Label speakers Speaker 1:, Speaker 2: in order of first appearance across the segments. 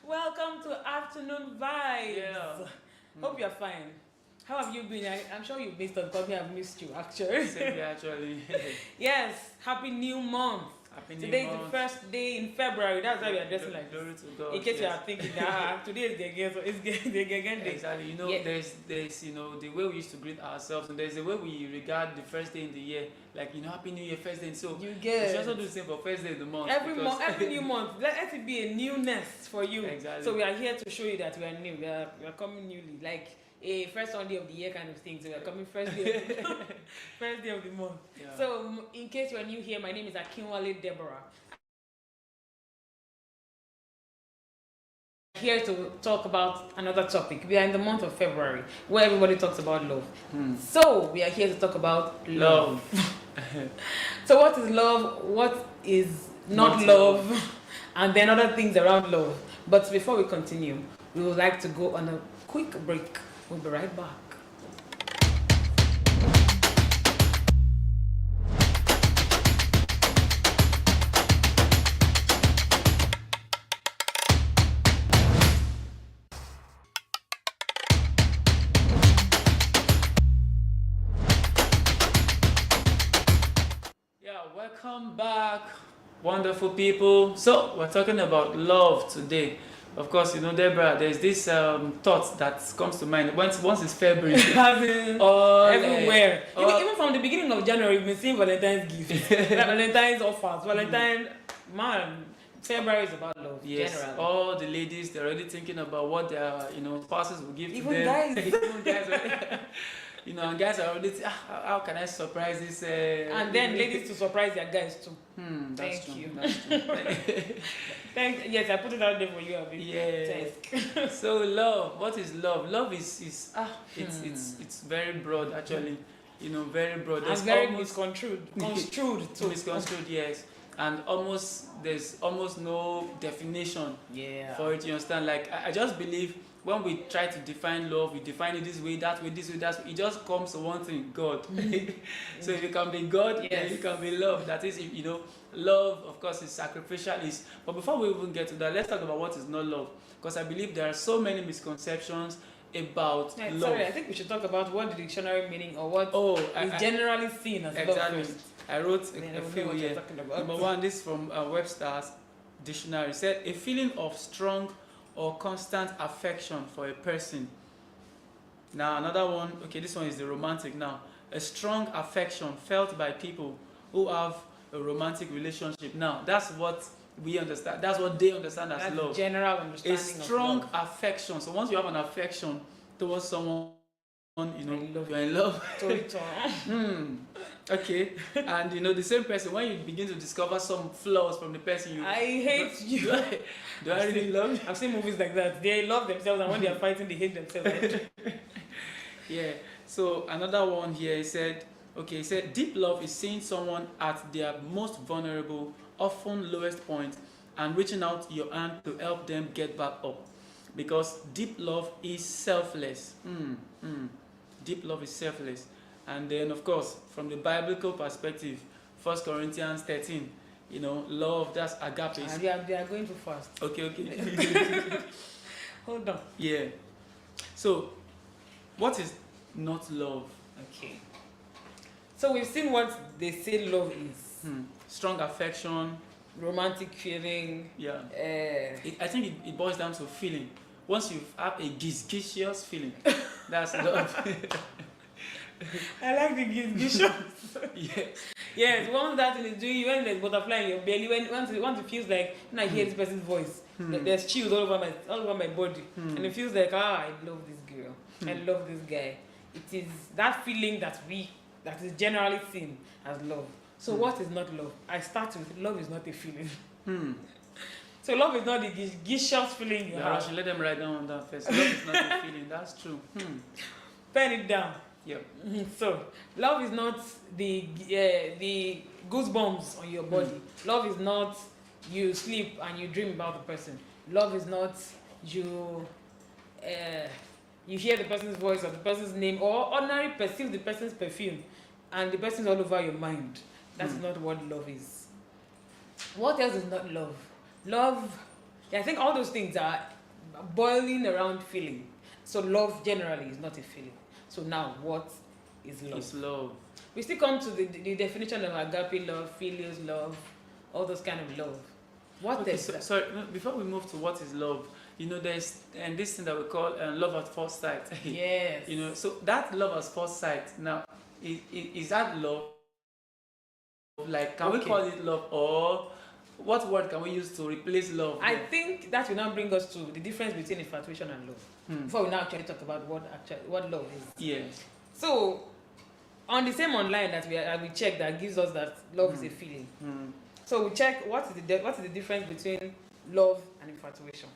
Speaker 1: Welcome to Afternoon Vibes.
Speaker 2: Yeah.
Speaker 1: Hope you're fine. How have you been? I'm sure you've missed us because we have missed you actually.
Speaker 2: Same here, actually.
Speaker 1: Yes, happy new month.
Speaker 2: Happy New
Speaker 1: Today is
Speaker 2: Month.
Speaker 1: the first day in February. That's why we are dressing like
Speaker 2: Glory
Speaker 1: this.
Speaker 2: to God.
Speaker 1: In case you
Speaker 2: yes.
Speaker 1: are thinking that today is the again, so it's the again day.
Speaker 2: Exactly.
Speaker 1: Yeah.
Speaker 2: There's the way we used to greet ourselves, and there's the way we regard the first day in the year, like Happy New Year, first day. So
Speaker 1: You
Speaker 2: we
Speaker 1: get
Speaker 2: should also do the same for first day of the month.
Speaker 1: every
Speaker 2: because-
Speaker 1: month, every new month. Let it be a newness for you.
Speaker 2: Exactly.
Speaker 1: So we are here to show you that we are new. We are coming newly, like a first Sunday of the year kind of thing. So we are coming first day of the, first day of the month.
Speaker 2: Yeah.
Speaker 1: So in case you are new here, my name is Akinwale Deborah. Here to talk about another topic. We are in the month of February where everybody talks about love. So we are here to talk about love. So what is love? What is not
Speaker 2: Not
Speaker 1: love? And then other things around love. But before we continue, we would like to go on a quick break. We'll be right back.
Speaker 2: Yeah, welcome back, wonderful people. So we're talking about love today. Of course, Deborah, there's this thought that comes to mind once it's February.
Speaker 1: Having
Speaker 2: all
Speaker 1: everywhere.
Speaker 2: all-
Speaker 1: Even from the beginning of January, we've been seeing Valentine's gifts, Valentine's offers, Valentine. Man, February is about love.
Speaker 2: Yes,
Speaker 1: Generally.
Speaker 2: all the ladies, they're already thinking about what their spouses will give
Speaker 1: Even
Speaker 2: to them.
Speaker 1: guys.
Speaker 2: Even guys are- and guys are already how can I surprise this?
Speaker 1: And then ladies to surprise their guys too.
Speaker 2: That's
Speaker 1: Thank
Speaker 2: true.
Speaker 1: you.
Speaker 2: That's true.
Speaker 1: Yes, I put it out there for you, Abi.
Speaker 2: Yeah.
Speaker 1: Thanks.
Speaker 2: So love, what is love? Love is it's very broad actually. Very broad.
Speaker 1: And
Speaker 2: There's
Speaker 1: very
Speaker 2: almost
Speaker 1: misconstrued. Construed
Speaker 2: too
Speaker 1: too.
Speaker 2: misconstrued, yes. And there's almost no definition
Speaker 1: Yeah.
Speaker 2: for it, you understand? Like I just believe when we try to define love, we define it this way, that way, this way, that way. It just comes to one thing: God. So if you can be God, then
Speaker 1: Yes.
Speaker 2: you can be love. That is, if love, of course, is sacrificial. But before we even get to that, let's talk about what is not love, because I believe there are so many misconceptions about
Speaker 1: Yeah,
Speaker 2: love.
Speaker 1: sorry, I think we should talk about what the dictionary meaning or what is
Speaker 2: I-
Speaker 1: generally seen as love
Speaker 2: exactly.
Speaker 1: first.
Speaker 2: I wrote
Speaker 1: Then
Speaker 2: a
Speaker 1: I will know
Speaker 2: few
Speaker 1: what you're
Speaker 2: here.
Speaker 1: talking about.
Speaker 2: Number one, this from Webster's dictionary. It said a feeling of strong or constant affection for a person. Now another one, okay, this one is the romantic now. A strong affection felt by people who have a romantic relationship. Now that's what we understand. That's what they understand as
Speaker 1: That's
Speaker 2: love.
Speaker 1: general
Speaker 2: A
Speaker 1: understanding
Speaker 2: strong
Speaker 1: of love.
Speaker 2: affection. So once you have an affection towards someone,
Speaker 1: in love.
Speaker 2: you're in love.
Speaker 1: Storytelling.
Speaker 2: Okay. And the same person, when you begin to discover some flaws from the person, you
Speaker 1: I hate you.
Speaker 2: do I really love you?
Speaker 1: I've seen movies like that. They love themselves, and when they are fighting, they hate themselves.
Speaker 2: Yeah. So another one here, he said deep love is seeing someone at their most vulnerable, often lowest point, and reaching out your hand to help them get back up. Because deep love is selfless. Deep love is selfless. And then, of course, from the biblical perspective, 1 Corinthians 13, love, that's agape.
Speaker 1: And they are going too fast.
Speaker 2: Okay.
Speaker 1: Hold on.
Speaker 2: Yeah. So, what is not love?
Speaker 1: Okay. So we've seen what they say love is.
Speaker 2: Strong affection.
Speaker 1: Romantic feeling.
Speaker 2: Yeah.
Speaker 1: Uh,
Speaker 2: I think it boils down to feeling. Once you have a gizgicious feeling, that's love.
Speaker 1: I like the gizgishon.
Speaker 2: Yes.
Speaker 1: Yes, once that thing is doing you, when there's butterfly in your belly, once it feels like when I hear this person's voice, there's chills all over my body, and it feels like I love this girl, I love this guy. It is that feeling that is generally seen as love. So what is not love? I start with love is not a feeling. So love is not the gizgicious feeling you
Speaker 2: I
Speaker 1: have.
Speaker 2: should let them write down on that first. Love is not a feeling. That's true.
Speaker 1: Pen it down.
Speaker 2: Yep.
Speaker 1: So, love is not the goosebumps on your body. Love is not you sleep and you dream about the person. Love is not you hear the person's voice or the person's name or ordinarily perceive the person's perfume and the person's all over your mind. That's not what love is. What else is not love? Love Yeah, I think all those things are boiling around feeling. So love generally is not a feeling. So now, what is love?
Speaker 2: It's love.
Speaker 1: We still come to the definition of agape love, filial love, all those kind of love. What
Speaker 2: Okay,
Speaker 1: is that?
Speaker 2: sorry, no, before we move to what is love, there's and this thing that we call love at first sight.
Speaker 1: Yes.
Speaker 2: So that love at first sight, now, is that love? Like, can we
Speaker 1: Okay.
Speaker 2: call it love, or what word can we use to replace love?
Speaker 1: I think that will now bring us to the difference between infatuation and love. Before we now actually talk about what love is.
Speaker 2: Yes.
Speaker 1: So, on the same online that we check that gives us that love is a feeling. So we check what is the difference between love and infatuation.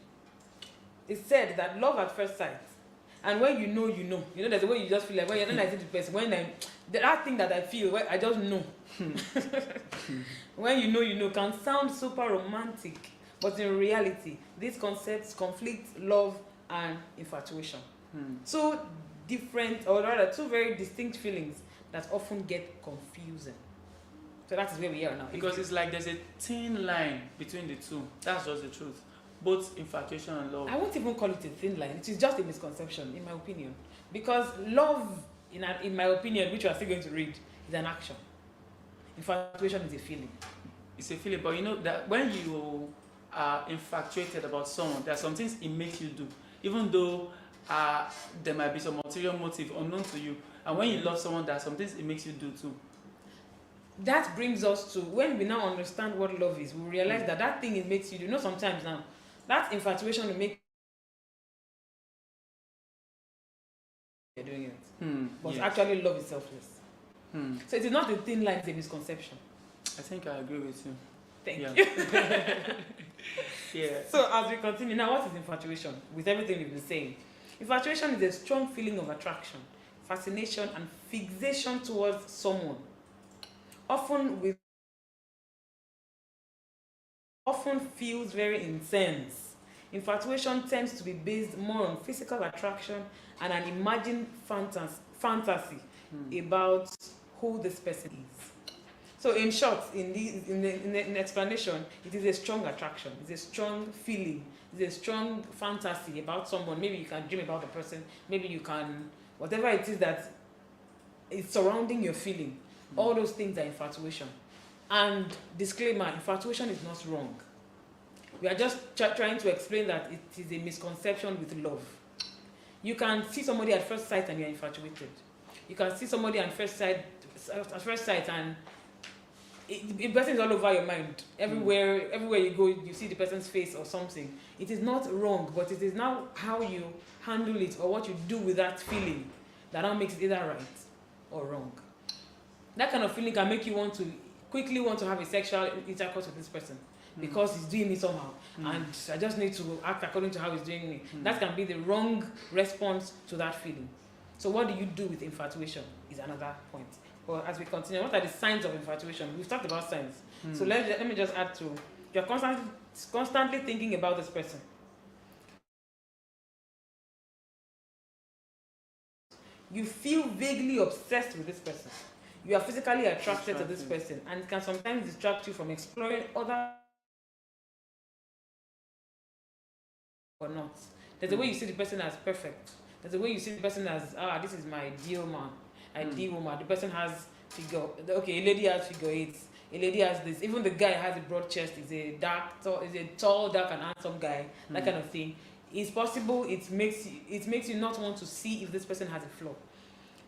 Speaker 1: It's said that love at first sight, and when you know, there's a way you just feel like when you're not the person. When that thing that I feel, when I just know. When you know, can sound super romantic, but in reality, these concepts conflict love and infatuation. Two different, or rather, two very distinct feelings that often get confusing. So that is where we are now.
Speaker 2: Because it's like there's a thin line between the two. That's just the truth. Both infatuation and love.
Speaker 1: I won't even call it a thin line. It is just a misconception, in my opinion. Because love, in my opinion, which we are still going to read, is an action. Infatuation is a feeling.
Speaker 2: It's a feeling, but you know that when you are infatuated about someone, there are some things it makes you do, even though there might be some ulterior motive unknown to you. And when you love someone, there are some things it makes you do too.
Speaker 1: That brings us to when we now understand what love is, we realize that thing it makes you do. Sometimes now, that infatuation will make you're doing it. But
Speaker 2: yes.
Speaker 1: actually, love is selfless. So it is not a thin line, it's a misconception.
Speaker 2: I think I agree with you.
Speaker 1: Thank
Speaker 2: Yeah.
Speaker 1: you.
Speaker 2: Yeah.
Speaker 1: So as we continue, now what is infatuation? With everything we've been saying. Infatuation is a strong feeling of attraction, fascination, and fixation towards someone. Often feels very intense. Infatuation tends to be based more on physical attraction and an imagined fantasy about who this person is. So in short, in the explanation, it is a strong attraction, it's a strong feeling, it's a strong fantasy about someone. Maybe you can dream about the person, maybe you can, whatever it is that is surrounding your feeling. All those things are infatuation. And disclaimer, infatuation is not wrong. We are just trying to explain that it is a misconception with love. You can see somebody at first sight and you're infatuated. You can see somebody at first sight and the person is all over your mind. Everywhere you go, you see the person's face or something. It is not wrong, but it is now how you handle it or what you do with that feeling that now makes it either right or wrong. That kind of feeling can make you quickly want to have a sexual intercourse with this person because he's doing me somehow, and I just need to act according to how he's doing me. That can be the wrong response to that feeling. So what do you do with infatuation is another point. But as we continue, what are the signs of infatuation? We've talked about signs. So let me just add to, you're constantly thinking about this person. You feel vaguely obsessed with this person. You are physically attracted to this person, and it can sometimes distract you from exploring other or not. There's a way you see the person as perfect. There's a way you see the person as, this is my ideal man, ideal woman. The person has figure, okay, a lady has figure eights, a lady has this, even the guy has a broad chest, is a tall, dark and handsome guy, that kind of thing. It's possible it makes you not want to see if this person has a flaw.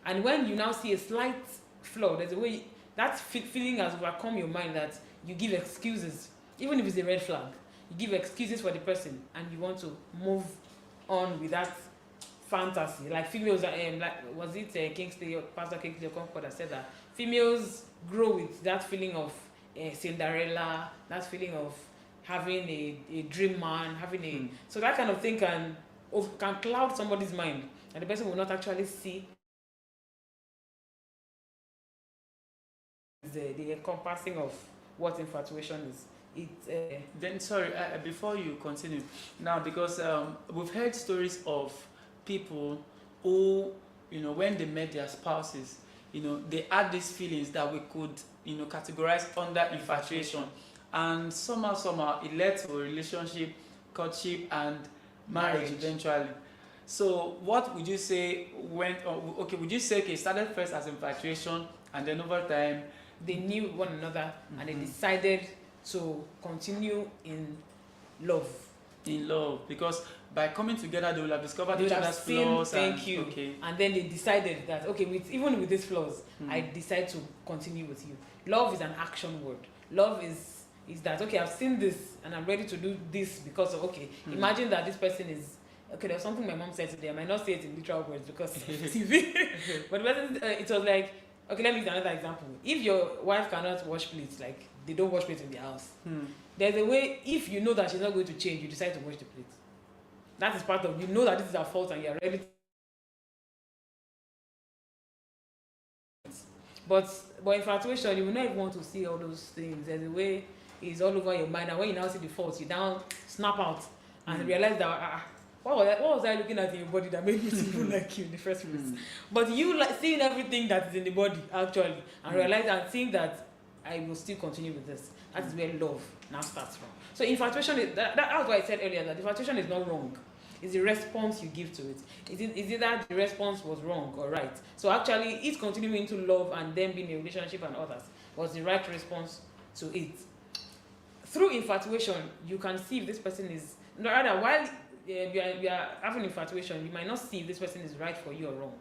Speaker 1: And when you now see a slight flaw, there's a way that feeling has overcome your mind that you give excuses, even if it's a red flag. You give excuses for the person, and you want to move on with that fantasy. Like females, was it Kingsley or Pastor Kingsley Okonkwo that said that females grow with that feeling of Cinderella, that feeling of having a dream man, so that kind of thing can cloud somebody's mind, and the person will not actually see the encompassing of what infatuation is.
Speaker 2: Then sorry, before you continue now, because we've heard stories of people who, when they met their spouses, they had these feelings that we could, categorize under infatuation, and somehow it led to a relationship courtship and marriage eventually. So what would you say went on? Okay, would you say, okay, it started first as infatuation and then over time
Speaker 1: They knew one another and they decided to continue in love.
Speaker 2: in love? Because by coming together they will have discovered
Speaker 1: They
Speaker 2: each
Speaker 1: would have
Speaker 2: other's
Speaker 1: seen,
Speaker 2: flaws.
Speaker 1: thank
Speaker 2: and,
Speaker 1: you.
Speaker 2: Okay.
Speaker 1: And then they decided that, okay, even with these flaws, I decide to continue with you. Love is an action word. Love is that, okay, I've seen this and I'm ready to do this because of, okay, imagine that this person is, okay, there's something my mom said today. I might not say it in literal words because of TV. But the person, it was like, okay, let me use another example. If your wife cannot wash plates, like they don't wash plates in their house, there's a way, if you know that she's not going to change, you decide to wash the plates. That is part of, you know that this is her fault and you're ready to. But infatuation, you will not even want to see all those things. There's a way it's all over your mind, and when you now see the fault, you now snap out and realize that what was I looking at in your body that made me to even like you in the first place? But you like seeing everything that is in the body actually, and realize and seeing that I will still continue with this. That is where love now starts from. So infatuation is that's why I said earlier that infatuation is not wrong. It's the response you give to it. Is it that the response was wrong or right? So actually, it's continuing to love and then being in a relationship and others was the right response to it. Through infatuation, you can see if this person is, rather, while you are having infatuation, you might not see if this person is right for you or wrong.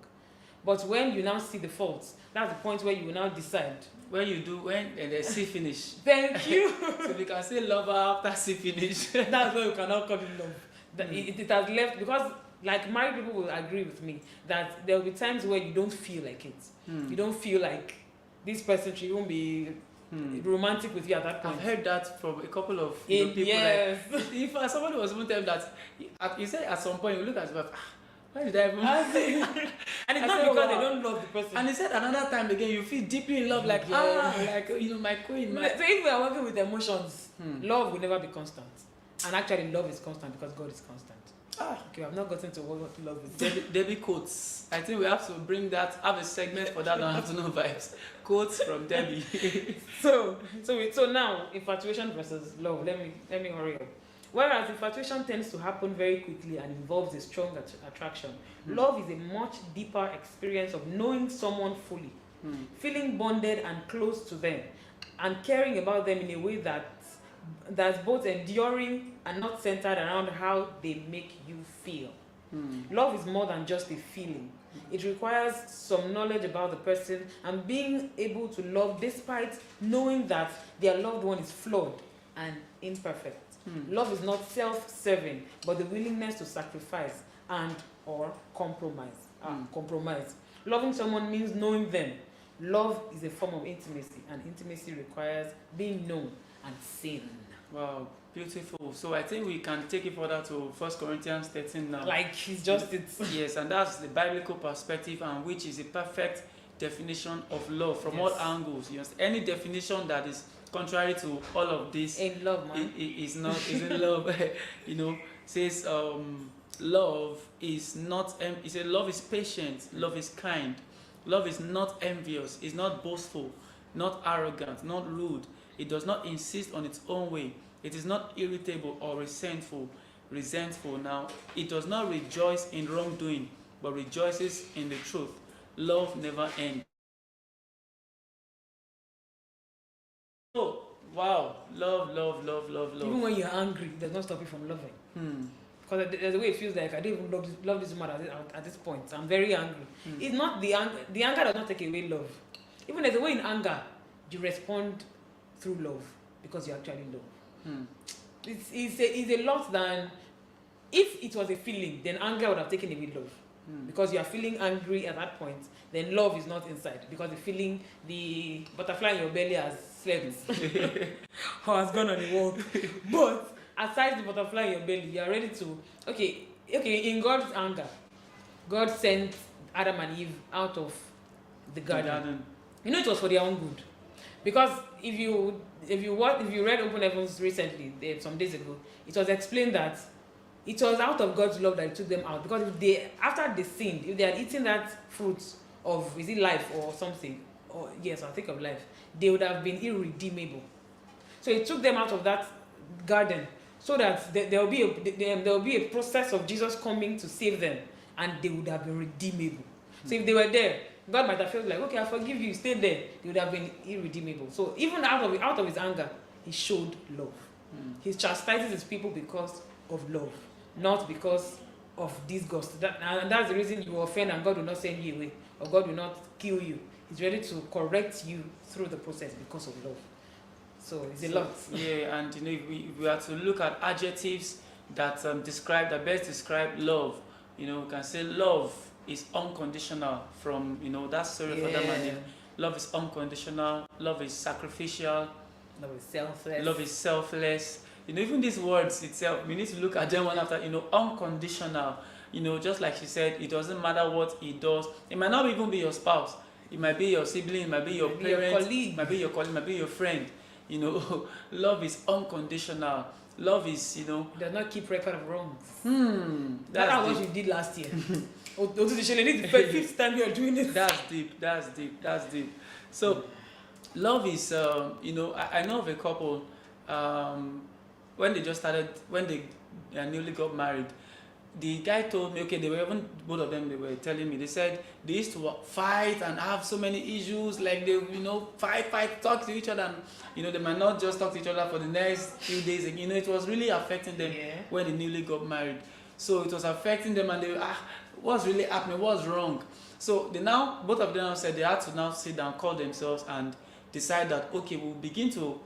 Speaker 1: But when you now see the faults, that's the point where you will now decide.
Speaker 2: When they see finish.
Speaker 1: Thank you.
Speaker 2: So we can say lover after see finish.
Speaker 1: That's why you cannot call it love. It has left, because like married people will agree with me that there will be times where you don't feel like it. You don't feel like this person should even be romantic with you at that point.
Speaker 2: I've heard that from a couple of people.
Speaker 1: Yes.
Speaker 2: Like, if somebody was even telling that, you said at some point you look at yourself, why did I even?
Speaker 1: And it's not
Speaker 2: said,
Speaker 1: because
Speaker 2: wow.
Speaker 1: they don't love the person.
Speaker 2: And he said another time again, you feel deeply in love, like like my queen.
Speaker 1: So if we are working with emotions, love will never be constant. And actually, love is constant because God is constant. Okay, I've not gotten to what love is.
Speaker 2: Debbie quotes. I think we have to bring that, have a segment for that on Afternoon Vibes. Quotes from Debbie.
Speaker 1: So now, infatuation versus love. Let me hurry up. Whereas infatuation tends to happen very quickly and involves a strong attraction, love is a much deeper experience of knowing someone fully, feeling bonded and close to them, and caring about them in a way that's both enduring and not centered around how they make you feel. Love is more than just a feeling. It requires some knowledge about the person and being able to love despite knowing that their loved one is flawed and imperfect. Love is not self-serving, but the willingness to sacrifice and or compromise. Loving someone means knowing them. Love is a form of intimacy, and intimacy requires being known and seen.
Speaker 2: Wow, beautiful. So I think we can take it further to 1 Corinthians 13 now.
Speaker 1: Like it's just it.
Speaker 2: Yes, and that's the biblical perspective, and which is a perfect definition of love from all angles. Yes, any definition that is contrary to all of this
Speaker 1: in love, man,
Speaker 2: isn't love. Says love is not. It says love is patient. Love is kind. Love is not envious. It's not boastful, not arrogant, not rude. It does not insist on its own way. It is not irritable or resentful. Now, it does not rejoice in wrongdoing, but rejoices in the truth. Love never ends. Oh, wow. Love.
Speaker 1: Even when you're angry, it does not stop you from loving. Because there's a way it feels like I don't even love this woman at this point. I'm very angry. It's not the anger. The anger does not take away love. Even there's a way in anger, you respond through love because you actually love. It's a lot than if it was a feeling, then anger would have taken away love. Because you are feeling angry at that point, then love is not inside because the butterfly in your belly has slept or has gone on a walk. But aside the butterfly in your belly, you are ready to okay. In God's anger, God sent Adam and Eve out of the garden. You know it was for their own good, because if you read Open Heavens recently, some days ago, it was explained that it was out of God's love that He took them out, because after they sinned, if they had eaten that fruit of life or something, or yes, I think of life, they would have been irredeemable. So He took them out of that garden so that there will be a process of Jesus coming to save them, and they would have been redeemable. So if they were there, God might have felt like, okay, I forgive you, stay there. They would have been irredeemable. So even out of his anger, he showed love. He chastises his people because of love, not because of disgust. And that's the reason you offend and God will not send you away, or God will not kill you. He's ready to correct you through the process because of love. So it's a lot.
Speaker 2: Yeah, and if we are to look at adjectives that best describe love, we can say love is unconditional. From that story for them, and love is unconditional. Love is sacrificial.
Speaker 1: Love is selfless.
Speaker 2: Love is selfless. Even these words itself, we need to look at them one after. Unconditional. Just like she said, it doesn't matter what he does. It might not even be your spouse. It might be your sibling. It might be your parent. It might be your colleague. It might be your friend. Love is unconditional. Love is,
Speaker 1: does not keep record of wrongs.
Speaker 2: That's
Speaker 1: what you did last year. The fifth time you're doing it.
Speaker 2: That's deep. So, love is, I know of a couple, when they newly got married, the guy told me, okay, both of them, they were telling me, they said they used to fight and have so many issues, like they, fight, talk to each other, and, they might not just talk to each other for the next few days. It was really affecting them when they newly got married. So it was affecting them, and they were, what's really happening? What's wrong? So both of them said they had to now sit down, call themselves, and decide that, okay, we'll begin to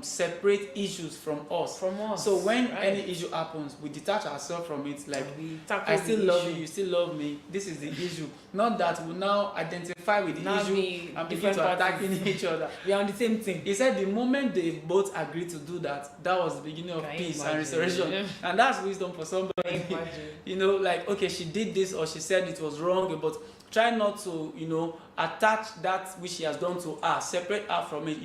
Speaker 2: separate issues from us. So when any issue happens, we detach ourselves from it. Like, I still love you, you still love me. This is the issue. Not that we now identify with the issue and begin to attacking each other.
Speaker 1: We are on the same thing.
Speaker 2: He said the moment they both agreed to do that, that was the beginning of peace and restoration. And that's wisdom for somebody. Like, okay, she did this, or she said it was wrong, but try not to, attach that which she has done to her. Separate her from it.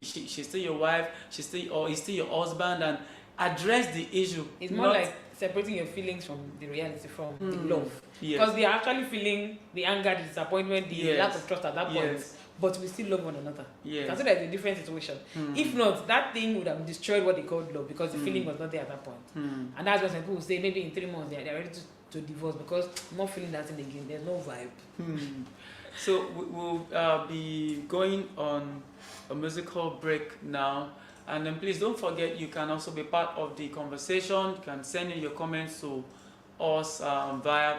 Speaker 2: She's still your wife. He's still your husband, and address the issue.
Speaker 1: It's more like separating your feelings from the reality, from the love. Because they are actually feeling the anger, the disappointment, the lack of trust at that point. But we still love one another. Consider it's a different situation. If not, that thing would have destroyed what they called love, because the feeling was not there at that point. And that's when people say maybe in 3 months they're ready to divorce, because I'm not feeling that thing again. There's no vibe.
Speaker 2: So we'll be going on a musical break now, and then please don't forget, you can also be part of the conversation. You can send in your comments to us via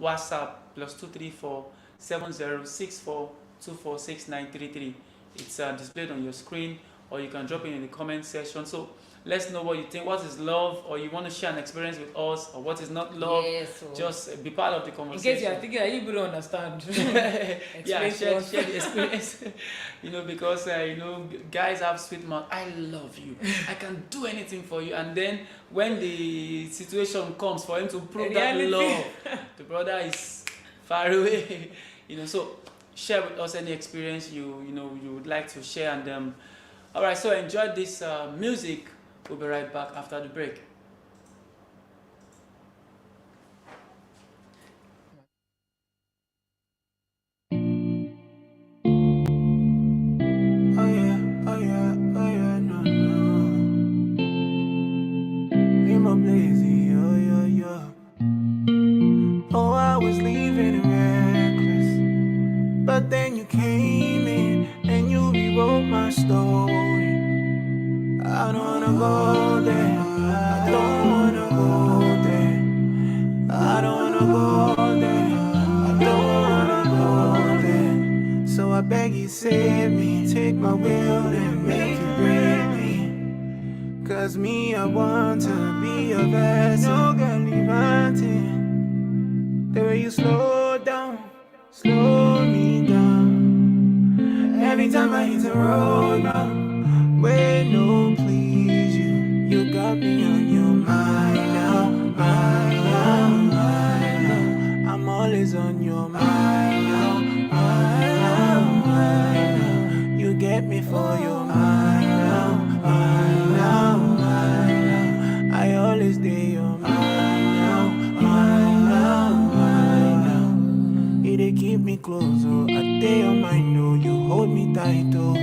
Speaker 2: WhatsApp +234 7064 246933. It's displayed on your screen, or you can drop it in the comment section. So let's know what you think. What is love? Or you want to share an experience with us, or what is not love? Just be part of the conversation.
Speaker 1: In case you are thinking that you don't understand.
Speaker 2: Share the experience. Because guys have sweet mouth. I love you. I can do anything for you. And then when the situation comes for him to prove that love, the brother is far away. So share with us any experience you would like to share. And all right, so enjoy this music. We'll be right back after the break.
Speaker 3: Oh, I was leaving reckless, but then you came in and you rewrote my story. I don't wanna go there, I don't wanna go there, I don't wanna go there, I don't wanna go there. So I beg you, save me, take my will and make it break me. Cause me, I want to be a vessel, girl, levanting. The way you slow me down. Every time I hit the road now, wait, no, please, you got me on your mind now, mind now, mind now. I'm always on your mind now, mind now, mind now. You get me for your mind now, mind now, mind now. I always stay your mind now, mind now, mind now. They keep me close, oh, I stay on my know, you hold me tight, oh.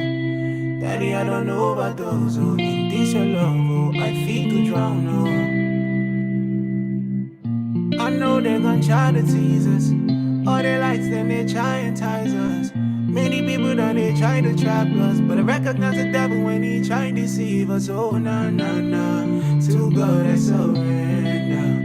Speaker 3: Daddy, I don't know overdose, oh. In this your love, oh, I feel to drown, oh. I know they're gonna try to tease us. All the lights, then they try and ties us. Many people done they try to trap us, but I recognize the devil when he try to deceive us. Oh, nah, nah, nah. To God I surrender.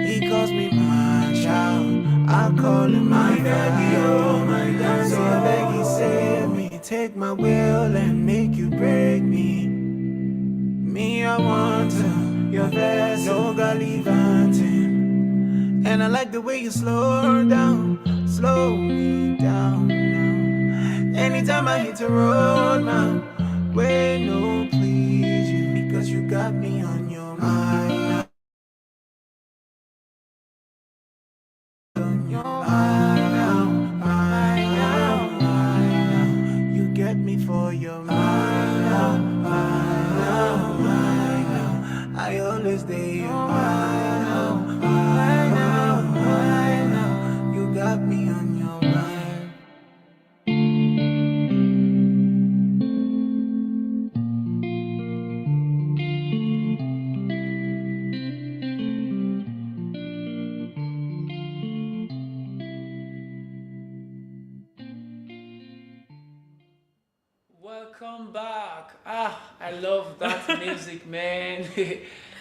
Speaker 3: He calls me my child, I call him my daddy, oh my daddy. So I beg you, save me, take my will and make you break me. Me, I want to, your vessel, galivanting. And I like the way you slow me down now. Anytime I hit the road now, wait, no, please you, because you got me on your mind now. On your mind now, mind now, mind now. You get me for your mind now, mind now, mind now. I always stay your mind now, mind now, mind now. You got me on your mind.
Speaker 2: Welcome back. I love that music, man.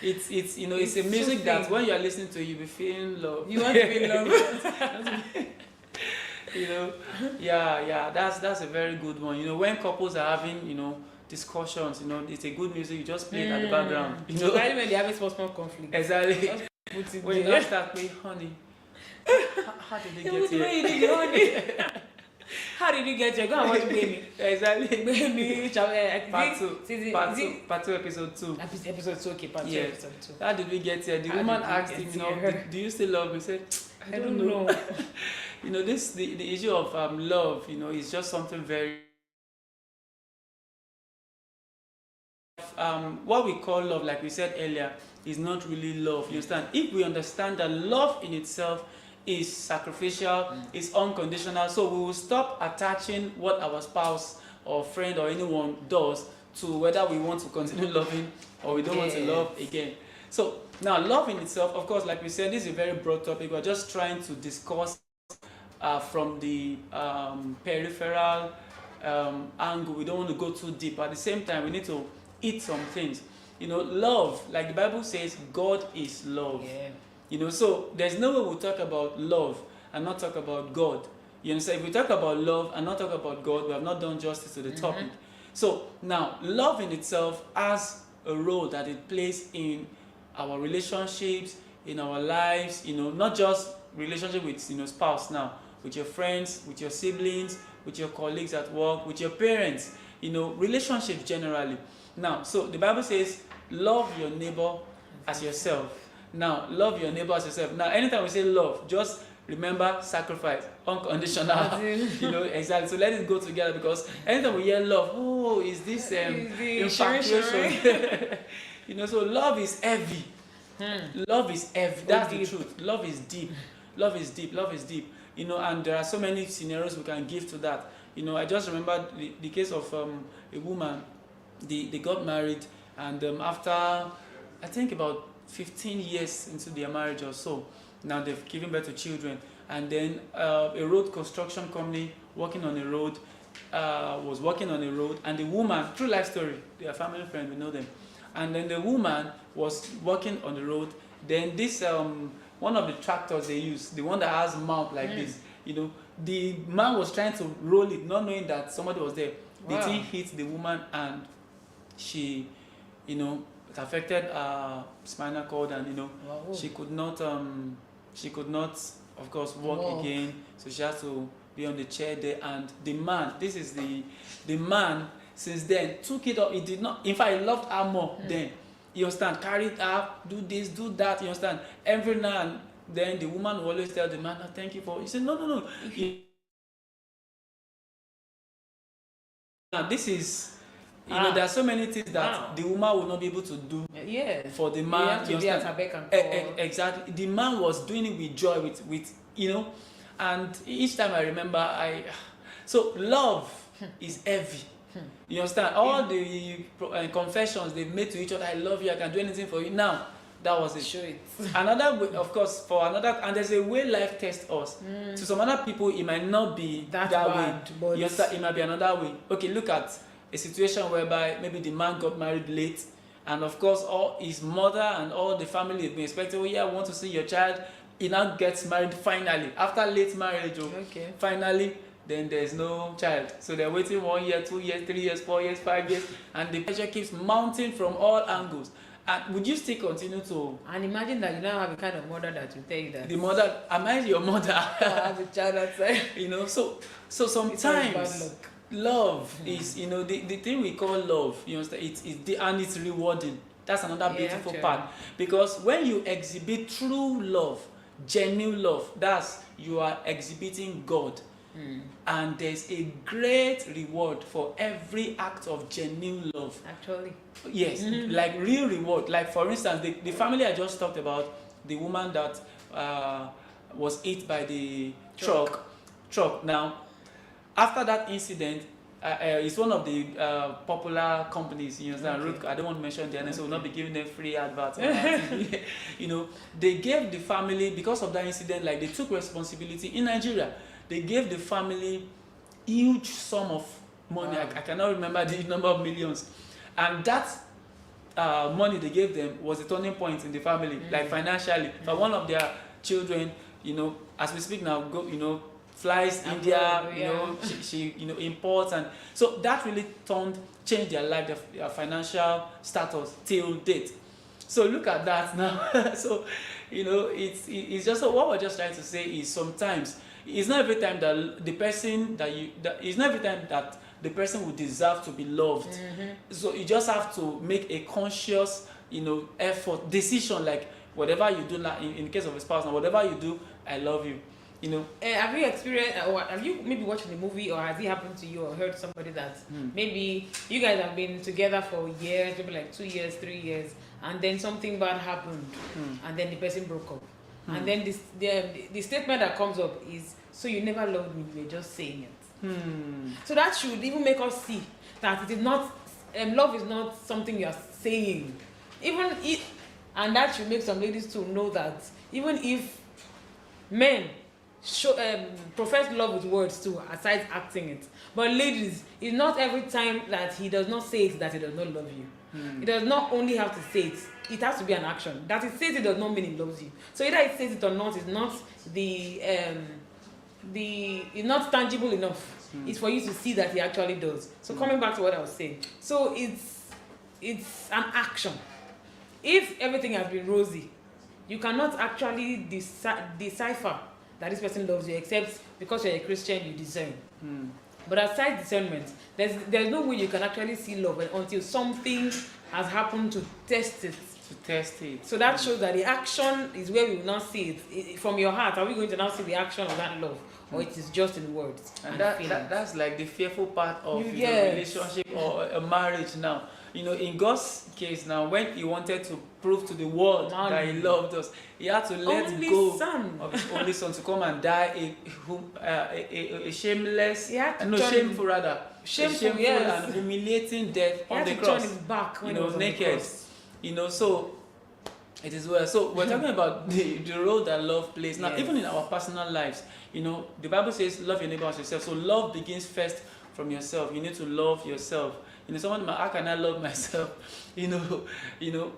Speaker 2: It's you know it's a music
Speaker 1: Soothing.
Speaker 2: that when you are listening to it, you'll be feeling love.
Speaker 1: You want to be loved.
Speaker 2: You know, yeah, that's a very good one. You know, when couples are having discussions, it's a good music. You just play it at the background. You know,
Speaker 1: Especially when they have a small conflict.
Speaker 2: exactly.
Speaker 1: Just put it
Speaker 2: When you
Speaker 1: there.
Speaker 2: don't start playing, honey, how did they
Speaker 1: Hey,
Speaker 2: get
Speaker 1: what
Speaker 2: here?
Speaker 1: way you did the honey? How did you get here? Go and watch Baby.
Speaker 2: Exactly.
Speaker 1: Baby,
Speaker 2: Part two, episode 2.
Speaker 1: Episode 2, okay, part 2,
Speaker 2: Yeah.
Speaker 1: episode 2.
Speaker 2: How did we get here? The
Speaker 1: How
Speaker 2: woman
Speaker 1: did we
Speaker 2: asked
Speaker 1: get
Speaker 2: him,
Speaker 1: here?
Speaker 2: do you still love me? He said,
Speaker 1: I don't know.
Speaker 2: The issue of love, is just something very what we call love, like we said earlier, is not really love. You understand? If we understand that love in itself is sacrificial, is unconditional, so we will stop attaching what our spouse or friend or anyone does to whether we want to continue loving or we don't want to
Speaker 1: Yes.
Speaker 2: love again. So now love in itself, of course, like we said, this is a very broad topic. We're just trying to discuss from the peripheral angle. We don't want to go too deep. At the same time, we need to eat some things. Love, like the Bible says, God is love.
Speaker 1: Yeah.
Speaker 2: So there's no way we'll talk about love and not talk about God. You understand? If we talk about love and not talk about God, we have not done justice to the topic. So now, love in itself has a role that it plays in our relationships, in our lives, not just relationship with spouse now, with your friends, with your siblings, with your colleagues at work, with your parents, relationships generally. Now, so the Bible says, love your neighbor as yourself. Now, love your neighbor as yourself. Now, anytime we say love, just remember sacrifice, unconditional. Exactly. So let it go together, because anytime we hear love, oh, is this infatuation? So love is heavy. Love is heavy. That's the truth. Love is deep. Love is deep. Love is deep. And there are so many scenarios we can give to that. I just remember the case of a woman. They got married, and after I think about 15 years into their marriage or so, now they've given birth to children, and then a road construction company working on a road was working on a road, and the woman, true life story, they are family friend, we know them, and then the woman was working on the road. Then this one of the tractors they use, the one that has mount like this, the man was trying to roll it, not knowing that somebody was there. The
Speaker 1: Wow.
Speaker 2: thing hit the woman, and she, it affected spinal cord, and
Speaker 1: Wow.
Speaker 2: she could not of course walk again, so she has to be on the chair there. And the man, this is the man, since then took it up. He did not, in fact, he loved her more then. You understand? Carried her, do this, do that. You understand? Every now and then the woman will always tell the man, "Oh, thank you for," he said, no. Now this is, there are so many things that the woman will not be able to do
Speaker 1: Yeah.
Speaker 2: for the
Speaker 1: You
Speaker 2: man.
Speaker 1: have to
Speaker 2: You
Speaker 1: be at
Speaker 2: understand?
Speaker 1: her beck and call.
Speaker 2: Exactly. The man was doing it with joy, with and each time I remember, so love is heavy. You understand? All the confessions they've made to each other, I love you, I can do anything for you. Now, that was it.
Speaker 1: Show it.
Speaker 2: Another way, of course, for another, and there's a way life tests us. To some other people, it might not be that
Speaker 1: bad,
Speaker 2: way.
Speaker 1: but
Speaker 2: You understand? It might be another way. Okay, look at a situation whereby maybe the man got married late, and of course, all his mother and all the family have been expecting, oh yeah, I want to see your child. He now gets married finally after late marriage.
Speaker 1: Okay.
Speaker 2: Finally, then there's no child. So they're waiting 1 year, 2 years, 3 years, 4 years, 5 years, and the pressure keeps mounting from all angles. And would you still continue to?
Speaker 1: And imagine that you now have a kind of mother that will tell you that
Speaker 2: The mother, am I your mother?
Speaker 1: I have a child outside.
Speaker 2: You know, so
Speaker 1: It's always bad
Speaker 2: sometimes
Speaker 1: luck.
Speaker 2: love is, you know, the thing we call love, you know, and it's rewarding. That's another
Speaker 1: Yeah,
Speaker 2: beautiful
Speaker 1: actually.
Speaker 2: part. Because when you exhibit true love, genuine love, that's you are exhibiting God. And there's a great reward for every act of genuine love.
Speaker 1: Actually.
Speaker 2: Yes, like real reward. Like for instance, the family I just talked about, the woman that was hit by the truck. Now, after that incident, it's one of the popular companies. You know,
Speaker 1: Okay.
Speaker 2: I don't want to mention their name, so we'll not be giving them free adverts. On TV. You know, they gave the family, because of that incident, like they took responsibility in Nigeria. They gave the family huge sum of money.
Speaker 1: Wow.
Speaker 2: I cannot remember the number of millions, and that money they gave them was a turning point in the family, like financially. For one of their children, you know, as we speak now, go, you know, flies India, you know, she you know, imports, and so that really changed their life, their financial status till date. So look at that now. So, you know, it's just what we're just trying to say is sometimes it's not every time that the person it's not every time that the person will deserve to be loved. So you just have to make a conscious, you know, effort, decision, like whatever you do now, in the case of a spouse, and whatever you do, I love you. You know.
Speaker 1: Have you experienced, or have you maybe watched the movie, or has it happened to you, or heard somebody that maybe you guys have been together for years, maybe like 2 years, 3 years, and then something bad happened, and then the person broke up, and then the statement that comes up is, "So you never loved me, you were just saying it." So that should even make us see that it is not, love is not something you are saying, and that should make some ladies to know that even if men profess love with words too, aside acting it, but ladies, it's not every time that he does not say it that he does not love you. He does not only have to say it, it has to be an action. That he says it does not mean he loves you. So either he says it or not, is not it's not tangible enough. It's for you to see that he actually does. So coming back to what I was saying, so it's an action. If everything has been rosy, you cannot actually decipher that this person loves you, except because you're a Christian, you discern. But aside discernment, there's no way you can actually see love until something has happened to test it. So that shows that the action is where we will now see it. From your heart, are we going to now see the action of that love? Or it is just in words?
Speaker 2: And that's like the fearful part of a relationship or a marriage now. You know, in God's case now, when he wanted to prove to the world that he loved us, he had to let go of his only son to come and die a shameless, shameful and humiliating death on the cross.
Speaker 1: His back when
Speaker 2: you know,
Speaker 1: he was
Speaker 2: naked. You know, so it is well. So we're talking about the role that love plays. Now, even in our personal lives, you know, the Bible says, love your neighbor as yourself. So love begins first from yourself. You need to love yourself. You know, someone might, how can I love myself? You know,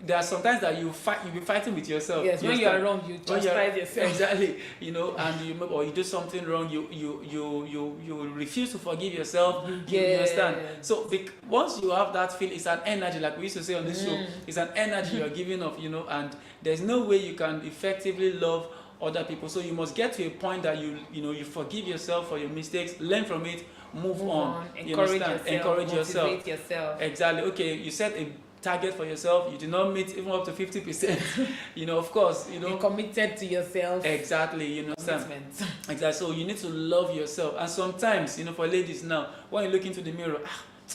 Speaker 2: there are sometimes that you'll be fighting with yourself.
Speaker 1: Yes, when you are wrong, you chastise yourself.
Speaker 2: Exactly. You know, and you do something wrong, you refuse to forgive yourself. You understand? So once you have that feel, it's an energy, like we used to say on this show, it's an energy you're giving off, you know, and there's no way you can effectively love other people. So you must get to a point that you forgive yourself for your mistakes, learn from it, move on. Encourage yourself.
Speaker 1: Motivate yourself.
Speaker 2: Exactly. Okay, you set a target for yourself, you did not meet even up to 50%. You know, of course, you know.
Speaker 1: You're committed to yourself.
Speaker 2: Exactly, you know. Exactly. So you need to love yourself. And sometimes, you know, for ladies now, when you look into the mirror,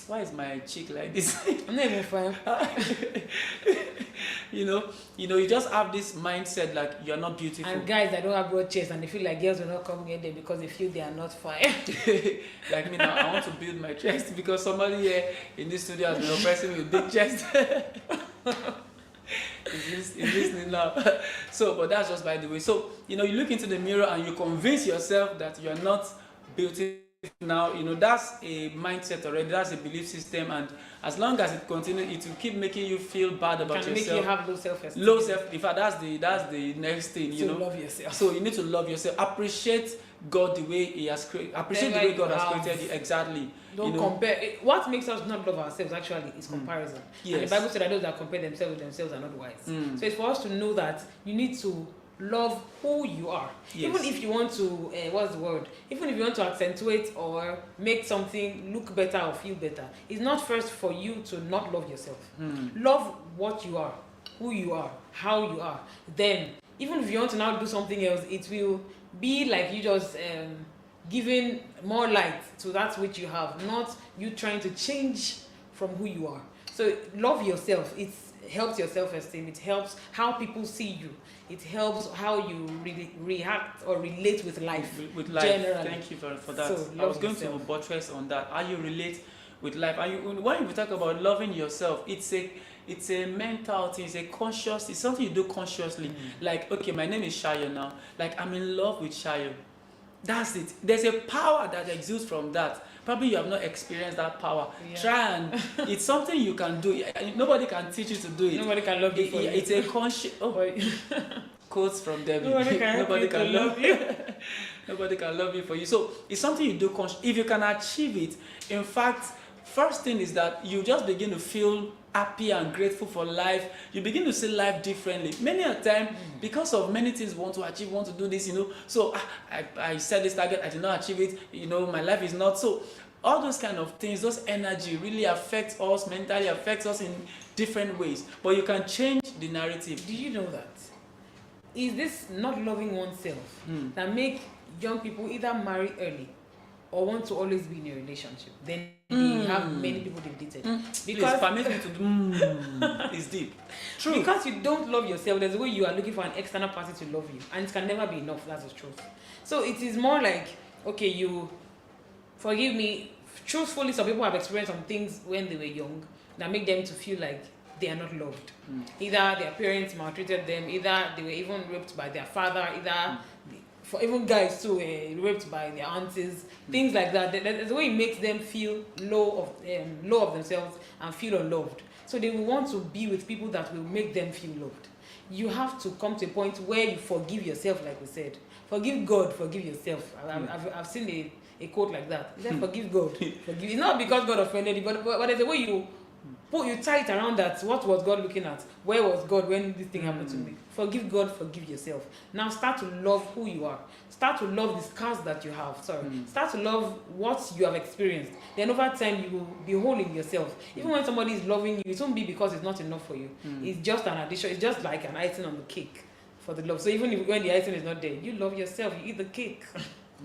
Speaker 2: why is my cheek like this?
Speaker 1: I'm not even fine.
Speaker 2: you just have this mindset like you're not beautiful.
Speaker 1: And guys that don't have broad chest and they feel like girls will not come near them because they feel they are not fine.
Speaker 2: Like me now, I want to build my chest because somebody here in this studio has been oppressing me with big chest. Is listening now. So, but that's just by the way. So, you look into the mirror and you convince yourself that you're not beautiful. Now, that's a mindset already. That's a belief system, and as long as it continues, it will keep making you feel bad about
Speaker 1: Can
Speaker 2: yourself.
Speaker 1: make you have low self-esteem.
Speaker 2: Low self. In fact, that's the next thing.
Speaker 1: So love yourself.
Speaker 2: So you need to love yourself. Appreciate God the way He has created. Appreciate the way God has created you. Exactly.
Speaker 1: Don't compare. What makes us not love ourselves actually is comparison.
Speaker 2: Yes.
Speaker 1: And the Bible said that those that compare themselves with themselves are not wise. So it's for us to know that you need to love who you are.
Speaker 2: Yes.
Speaker 1: Even if you want to, even if you want to accentuate or make something look better or feel better, it's not first for you to not love yourself. Love what you are, who you are, how you are. Then, even if you want to now do something else, it will be like you just giving more light to that which you have, not you trying to change from who you are. So love yourself. It helps your self-esteem. It helps how people see you. It helps how you really react or relate with life.
Speaker 2: With life.
Speaker 1: Generally.
Speaker 2: Thank you for that.
Speaker 1: So,
Speaker 2: I was going
Speaker 1: yourself.
Speaker 2: to buttress on that. How you relate with life. And when we talk about loving yourself, it's a mental thing. It's something you do consciously. Like, okay, my name is Shayo now. Like, I'm in love with Shayo. That's it. There's a power that exudes from that. Probably you have not experienced that power.
Speaker 1: Yeah.
Speaker 2: Try and it's something you can do. Nobody can teach you to do it.
Speaker 1: Nobody can love you for you.
Speaker 2: It's a conscious. Quotes from Debbie.
Speaker 1: Nobody can love you.
Speaker 2: Nobody can love you for you. So it's something you do conscious. If you can achieve it, in fact, first thing is that you just begin to feel happy and grateful for life. You begin to see life differently. Many a time, because of many things we want to achieve, want to do this, So I set this target, I did not achieve it. My life is not so. All those kind of things, those energy really affects us mentally, affects us in different ways. But you can change the narrative.
Speaker 1: Do you know that? Is this not loving oneself that make young people either marry early or want to always be in a relationship? Then they have many people they've dated.
Speaker 2: Because permit me to do. It's deep. True.
Speaker 1: Because you don't love yourself, there's a way you are looking for an external party to love you, and it can never be enough. That's the truth. So it is more like, okay, you forgive me. Truthfully, some people have experienced some things when they were young that make them to feel like they are not loved. Either their parents maltreated them, either they were even raped by their father, for even guys too, raped by their aunties, things like that. There's a way it makes them feel low of themselves and feel unloved. So they will want to be with people that will make them feel loved. You have to come to a point where you forgive yourself, like we said. Forgive God, forgive yourself. I've seen a quote like that. He said, forgive God. Forgive. It's not because God offended you, but there's a way you tie it around that. What was God looking at? Where was God when this thing happened to me? Forgive God, forgive yourself. Now start to love who you are. Start to love the scars that you have. Start to love what you have experienced. Then over time you will be whole in yourself. Even when somebody is loving you, it won't be because it's not enough for you. It's just an addition. It's just like an icing on the cake for the love. So even when the icing is not there, you love yourself. You eat the cake.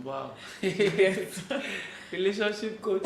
Speaker 2: Wow.
Speaker 1: Yes.
Speaker 2: Relationship coach.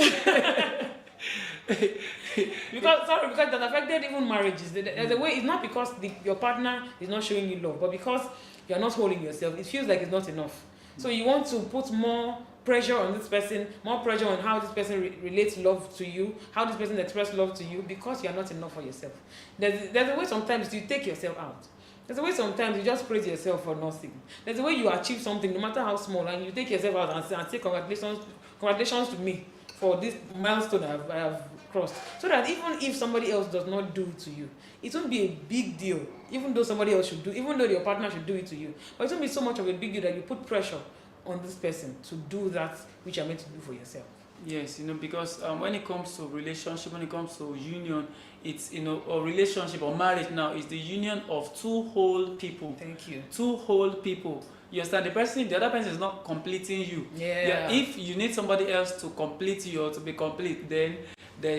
Speaker 1: because that affected even marriages. There's a way. It's not because your partner is not showing you love, but because you're not holding yourself. It feels like it's not enough. So you want to put more pressure on this person, more pressure on how this person relates love to you, how this person expresses love to you, because you're not enough for yourself. There's a way sometimes you take yourself out. There's a way sometimes you just praise yourself for nothing. There's a way you achieve something, no matter how small, and you take yourself out and say congratulations to me for this milestone I have crossed. So that even if somebody else does not do it to you, it won't be a big deal. Even though somebody else should do, even though your partner should do it to you, but it won't be so much of a big deal that you put pressure on this person to do that which you're meant to do for yourself.
Speaker 2: Yes, because when it comes to relationship, when it comes to union, it's or relationship or marriage now is the union of two whole people.
Speaker 1: Thank you.
Speaker 2: Two whole people. You understand? The other person is not completing you.
Speaker 1: Yeah.
Speaker 2: If you need somebody else to complete you or to be complete, then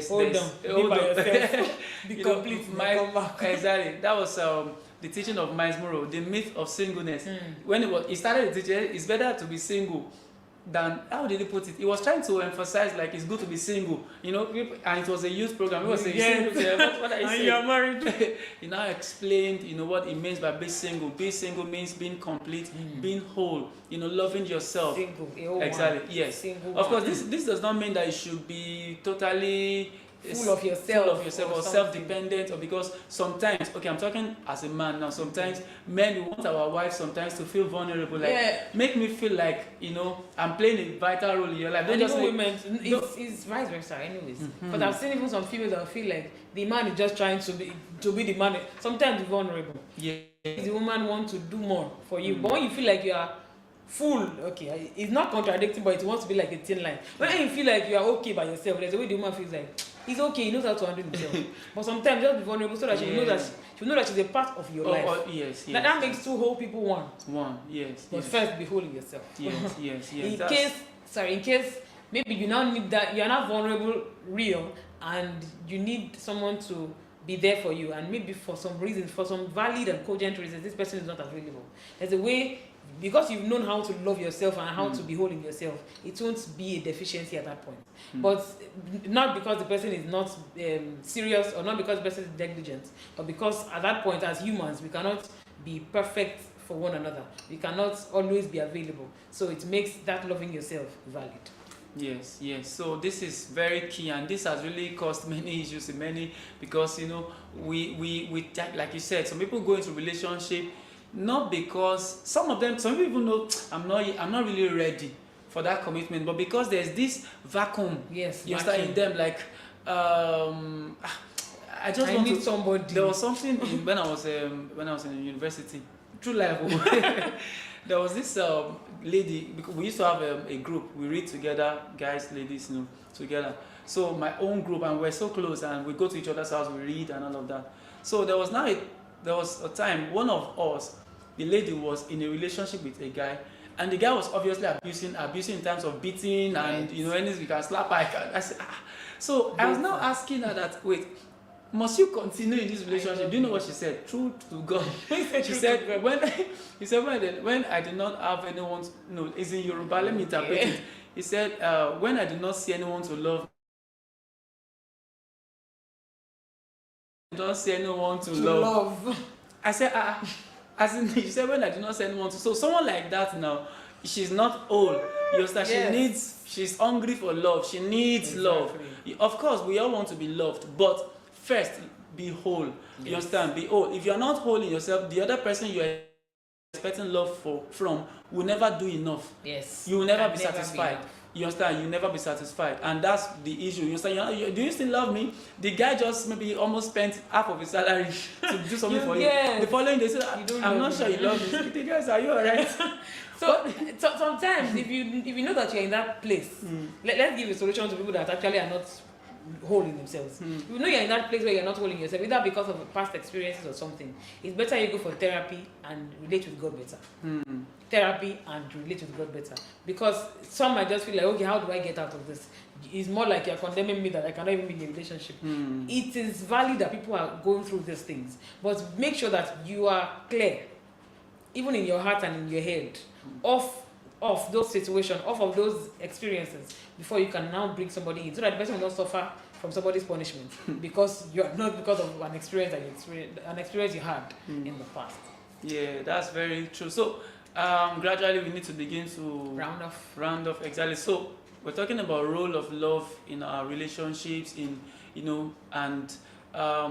Speaker 1: hold on. Be by yourself. Be complete.
Speaker 2: Exactly. That was the teaching of Miles Monroe, the myth of singleness. When he started the teaching, it's better to be single than, how did he put it? He was trying to emphasize like it's good to be single, you know, and it was a youth program. He was saying,
Speaker 1: Yes.
Speaker 2: single, what are you
Speaker 1: And
Speaker 2: saying?
Speaker 1: you are married.
Speaker 2: He now explained, you know, what it means by being single. Being single means being complete, being whole, you know, loving yourself.
Speaker 1: Single. A whole
Speaker 2: Exactly.
Speaker 1: man.
Speaker 2: Yes.
Speaker 1: Single.
Speaker 2: Of course,
Speaker 1: man.
Speaker 2: this does not mean that you should be totally
Speaker 1: Full of yourself
Speaker 2: or
Speaker 1: or something.
Speaker 2: self-dependent, or because sometimes, okay, I'm talking as a man now. Sometimes men, we want our wives sometimes to feel vulnerable, like make me feel like, you know, I'm playing a vital role in your life. Don't
Speaker 1: And
Speaker 2: just
Speaker 1: even
Speaker 2: say,
Speaker 1: women, it's vice versa, anyways. But I've seen even some females that feel like the man is just trying to be the man. Sometimes you're vulnerable.
Speaker 2: yeah,
Speaker 1: The woman wants to do more for you, but when you feel like you are full, okay, it's not contradicting, but it wants to be like a thin line. When you feel like you are okay by yourself, there's a way the woman feels like he's okay, he knows how to handle himself. But sometimes just be vulnerable so that she knows that she know that she's a part of your life.
Speaker 2: yes,
Speaker 1: That makes two whole people one.
Speaker 2: yes,
Speaker 1: But
Speaker 2: yes,
Speaker 1: first, be whole in yourself.
Speaker 2: yes.
Speaker 1: In case maybe you now need that, you're not vulnerable, real, and you need someone to be there for you, and maybe for some reasons, for some valid and cogent reasons, this person is not available. There's a way, because you've known how to love yourself and how to be whole in yourself, it won't be a deficiency at that point. But not because the person is not serious, or not because the person is negligent, but because at that point, as humans, we cannot be perfect for one another. We cannot always be available. So it makes that loving yourself valid.
Speaker 2: Yes. So this is very key, and this has really caused many issues in many, because, you know, we like you said, some people go into relationship not because some people even know I'm not really ready for that commitment, but because there's this vacuum.
Speaker 1: Yes,
Speaker 2: you start in them, like I just want
Speaker 1: need somebody.
Speaker 2: There was something when I was in university, true life. There was this lady, because we used to have a group. We read together, guys, ladies, you know, together. So my own group, and we're so close, and we go to each other's house, we read and all of that. So there was a time, one of us, the lady was in a relationship with a guy, and the guy was obviously abusing in terms of beating, and you know, anything you can slap her. I said, ah. So I was now asking her that, wait, must you continue in this relationship? Do you know what she said? True to God. She said, when I did not have anyone, no, it's in Yoruba, let me interpret it. He said, when I did not see anyone to love, I don't see anyone to love. I said, as in, she said, when I did not see anyone to. So someone like that now, she's not old. You understand?
Speaker 1: Yes.
Speaker 2: She's hungry for love. She needs love. Of course, we all want to be loved, but first, be whole. You understand? Be whole. If you're not whole in yourself, the other person you're expecting love from will never do enough.
Speaker 1: Yes.
Speaker 2: You will never be satisfied. You understand? You'll never be satisfied. And that's the issue. You understand? Do you still love me? The guy just maybe almost spent half of his salary to do something for you. The following day, I'm not sure you love me. The guys, are you alright?
Speaker 1: So sometimes if you know that you're in that place, let's give a solution to people that actually are not whole in themselves. If you know you're in that place where you're not holding yourself, either because of past experiences or something, it's better you go for therapy and relate with God better. Therapy and relate with God better. Because some might just feel like, okay, how do I get out of this? It's more like you're condemning me that I cannot even be in a relationship. It is valid that people are going through these things, but make sure that you are clear, even in your heart and in your head, of those situations, of those experiences, before you can now bring somebody in, so that the person will not suffer from somebody's punishment because you are not, because of an experience you had in the past.
Speaker 2: Yeah, that's very true. So gradually we need to begin to round off. Exactly. So we're talking about role of love in our relationships, and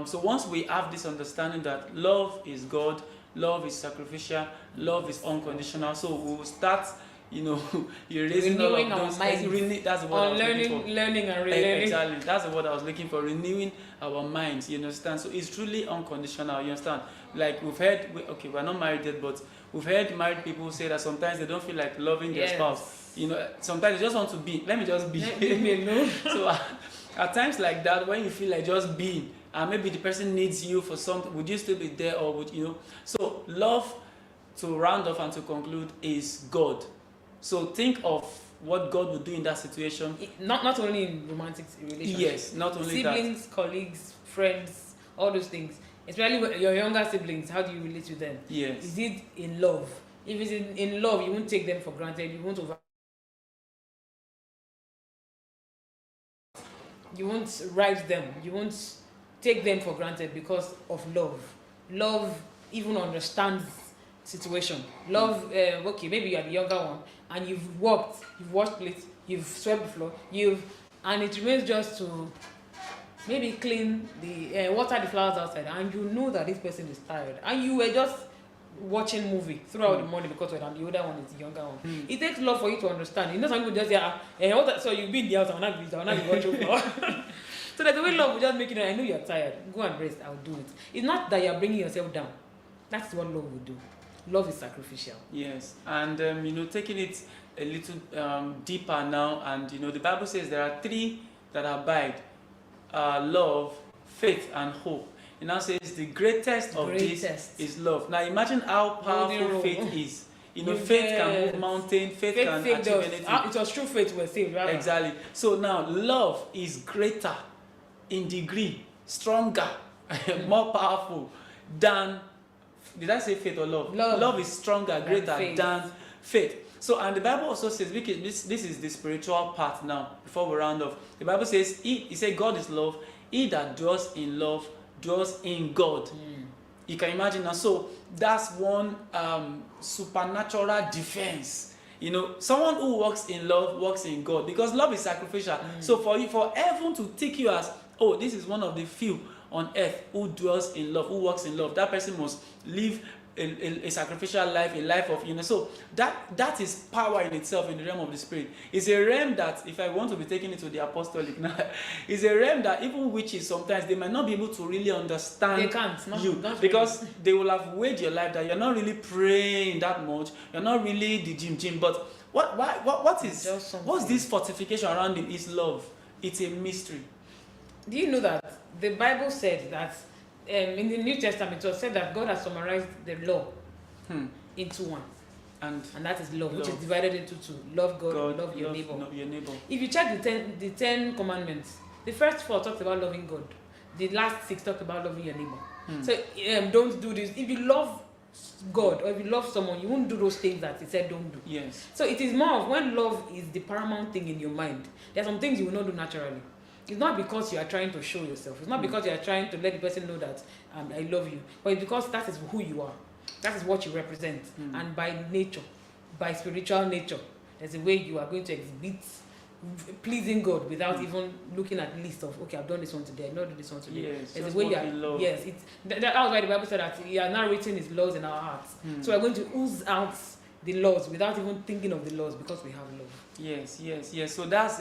Speaker 2: so once we have this understanding that love is God, love is sacrificial, love is unconditional, so we'll start, erasing all of those. That's what I was looking for.
Speaker 1: Learning and relearning.
Speaker 2: Exactly, that's what I was looking for. Renewing our minds. You understand? So it's truly unconditional. You understand? Like we've heard. We're not married yet, but we've heard married people say that sometimes they don't feel like loving their spouse. Sometimes they just want to be. Let me just be.
Speaker 1: Leave me alone.
Speaker 2: So at times like that, when you feel like just being, and maybe the person needs you for something, would you still be there, or would you? So love, to round off and to conclude, is God. So think of what God would do in that situation.
Speaker 1: Not only in romantic relationships.
Speaker 2: Yes, not only
Speaker 1: siblings, colleagues, friends, all those things. Especially with your younger siblings, how do you relate to them?
Speaker 2: Yes.
Speaker 1: Is it in love? If it's in love, you won't take them for granted. You won't over You won't write them. You won't take them for granted because of love. Love even understands situation. Love, okay, maybe you are the younger one and you've worked, you've washed plates, you've swept the floor, and it remains just to maybe clean the water the flowers outside, and you know that this person is tired, and you were just watching movie throughout the morning because the older one is the younger one. It takes love for you to understand. You know, some people just say, so you'll be in the house, I'll not be watching floor. So that's the way love will just make it. I know you're tired. Go and rest. I'll do it. It's not that you're bringing yourself down. That's what love will do. Love is sacrificial.
Speaker 2: Yes, and taking it a little deeper now, and the Bible says there are three that abide: love, faith, and hope. It now says the greatest of these is love. Now imagine how powerful faith is. Faith can move mountain, faith can achieve anything.
Speaker 1: It was true faith we're saved, right?
Speaker 2: Exactly. So now love is greater in degree, stronger, more powerful than, did I say faith or love? Love is stronger, greater than faith. So, and the Bible also says, this is the spiritual part now, before we round off. The Bible says, he said God is love. He that dwells in love dwells in God. You can imagine now. So that's one supernatural defense. Someone who walks in love walks in God, because love is sacrificial. So for heaven to take you as, oh, this is one of the few on earth who dwells in love, who walks in love, that person must live a sacrificial life, a life of, so that is power in itself in the realm of the spirit. It's a realm that, if I want to be taking it to the apostolic now, it's a realm that even witches sometimes they might not be able to really understand.
Speaker 1: They can't, not
Speaker 2: because really. They will have weighed your life that you're not really praying that much, you're not really the gym, but what's this fortification around it? Is love. It's a mystery.
Speaker 1: Do you know that the Bible said that in the New Testament it was said that God has summarized the law into one, and that is love, which is divided into two: love God and love your neighbor. If you check the 10 commandments, the first 4 talked about loving God, the last 6 talked about loving your neighbor. So don't do this. If you love God or if you love someone, you won't do those things that he said don't do.
Speaker 2: Yes.
Speaker 1: So it is more of when love is the paramount thing in your mind. There are some things you will not do naturally. It's not because you are trying to show yourself. It's not because you are trying to let the person know that I love you. But it's because that is who you are. That is what you represent. And by nature, by spiritual nature, there's a way you are going to exhibit pleasing God without even looking at the list of, okay, I've done this one today, I've not done this one today.
Speaker 2: Yes,
Speaker 1: there's a way you are,
Speaker 2: love.
Speaker 1: Yes, that was why the Bible said that He has now written His laws in our hearts. So we're going to ooze out the laws without even thinking of the laws because we have love.
Speaker 2: Yes. So that's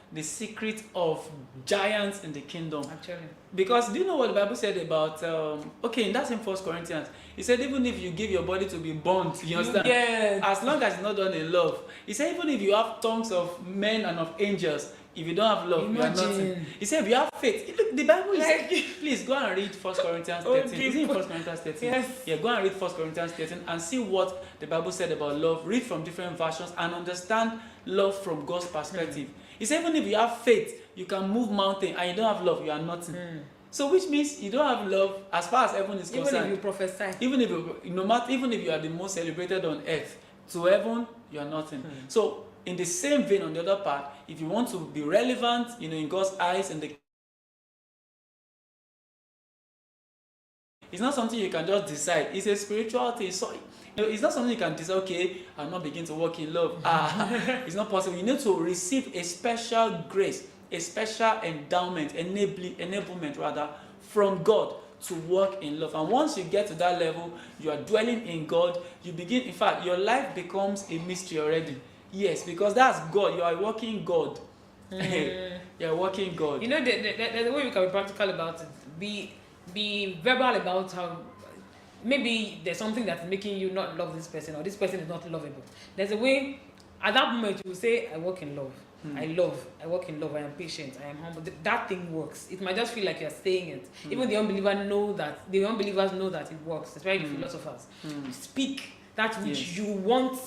Speaker 2: the secret of giants in the kingdom.
Speaker 1: Actually.
Speaker 2: Because do you know what the Bible said about, in that same 1 Corinthians, he said even if you give your body to be burnt, you understand?
Speaker 1: Yes.
Speaker 2: As long as it's not done in love. He said even if you have tongues of men and of angels, if you don't have love, you are nothing. He said if you have faith, look, the Bible is, please go and read 1 Corinthians 13. Is it in 1 Corinthians 13?
Speaker 1: Yes.
Speaker 2: Yeah, go and read 1 Corinthians 13 and see what the Bible said about love. Read from different versions and understand love from God's perspective. He said even if you have faith, you can move mountain, and you don't have love, you are nothing. So which means you don't have love as far as heaven is concerned.
Speaker 1: Even if you prophesy.
Speaker 2: Even if you are the most celebrated on earth, to heaven you are nothing. So in the same vein, on the other part, if you want to be relevant, in God's eyes, and it's not something you can just decide. It's a spiritual thing. So it's not something you can decide, okay, I'll not begin to walk in love. It's not possible. You need to receive a special grace, a special endowment, enablement rather, from God to walk in love. And once you get to that level, you are dwelling in God. You begin, in fact, your life becomes a mystery already. Yes, because that's God. You are walking God. You are walking God.
Speaker 1: There's a way we can be practical about it. Be verbal about how maybe there's something that's making you not love this person, or this person is not lovable. There's a way, at that moment you will say, I walk in love. I walk in love, I am patient, I am humble. That thing works. It might just feel like you're saying it. Even the unbelievers know that it works, especially the philosophers. Speak that which you want.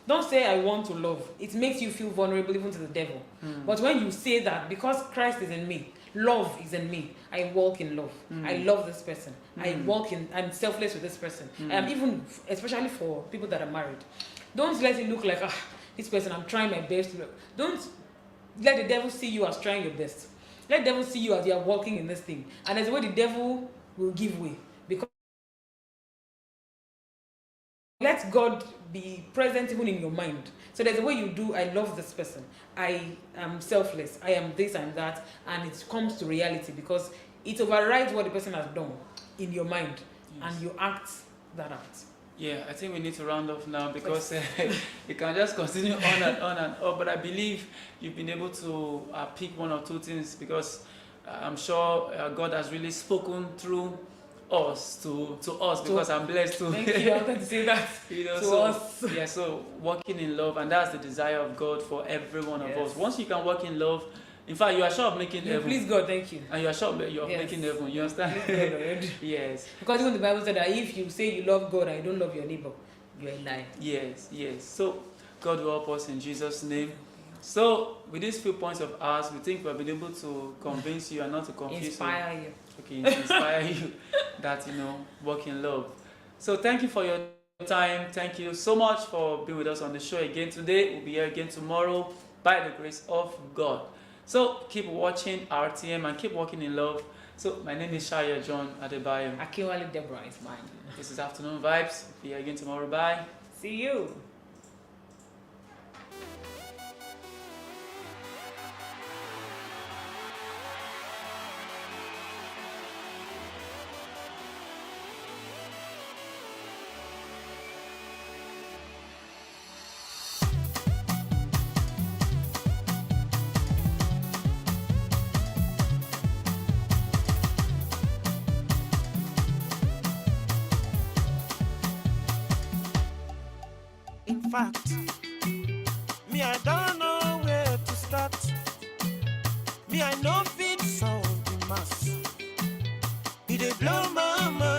Speaker 1: Don't say I want to love. It makes you feel vulnerable even to the devil. But when you say that, because Christ is in me, love is in me, I walk in love. I love this person. I'm selfless with this person. Even, especially for people that are married. Don't let it look like, this person, I'm trying my best to love. let the devil see you as trying your best. Let the devil see you as you are walking in this thing. And there's a way the devil will give way. Because let God be present even in your mind. So there's a way you do, I love this person. I am selfless. I am this and that. And it comes to reality because it overrides what the person has done in your mind.
Speaker 2: Yes.
Speaker 1: And you act that out.
Speaker 2: Yeah, I think we need to round off now because you can just continue on and on and on. But I believe you've been able to pick one or two things because I'm sure God has really spoken through us to us because I'm blessed to.
Speaker 1: Thank you. I wanted to say that to us.
Speaker 2: Yeah, so walking in love, and that's the desire of God for every one of us. Once you can walk in love, in fact, you are sure of making heaven.
Speaker 1: Please God, thank you.
Speaker 2: And you are sure of making heaven. You understand? Yes.
Speaker 1: Because even the Bible said that if you say you love God and you don't love your neighbor, you're a liar.
Speaker 2: Yes, yes. So God will help us in Jesus' name. So with these few points of ours, we think we've been able to convince you and not to confuse
Speaker 1: inspire you.
Speaker 2: Okay, inspire you that walk in love. So thank you for your time. Thank you so much for being with us on the show again today. We'll be here again tomorrow by the grace of God. So keep watching RTM and keep walking in love. So my name is Shaya John Adebayo.
Speaker 1: Akinwale Deborah is mine.
Speaker 2: This is Afternoon Vibes. We'll be here again tomorrow. Bye.
Speaker 1: See you.
Speaker 3: In fact, me I don't know where to start. Me I know fit sound in mass. It dey blow my mind.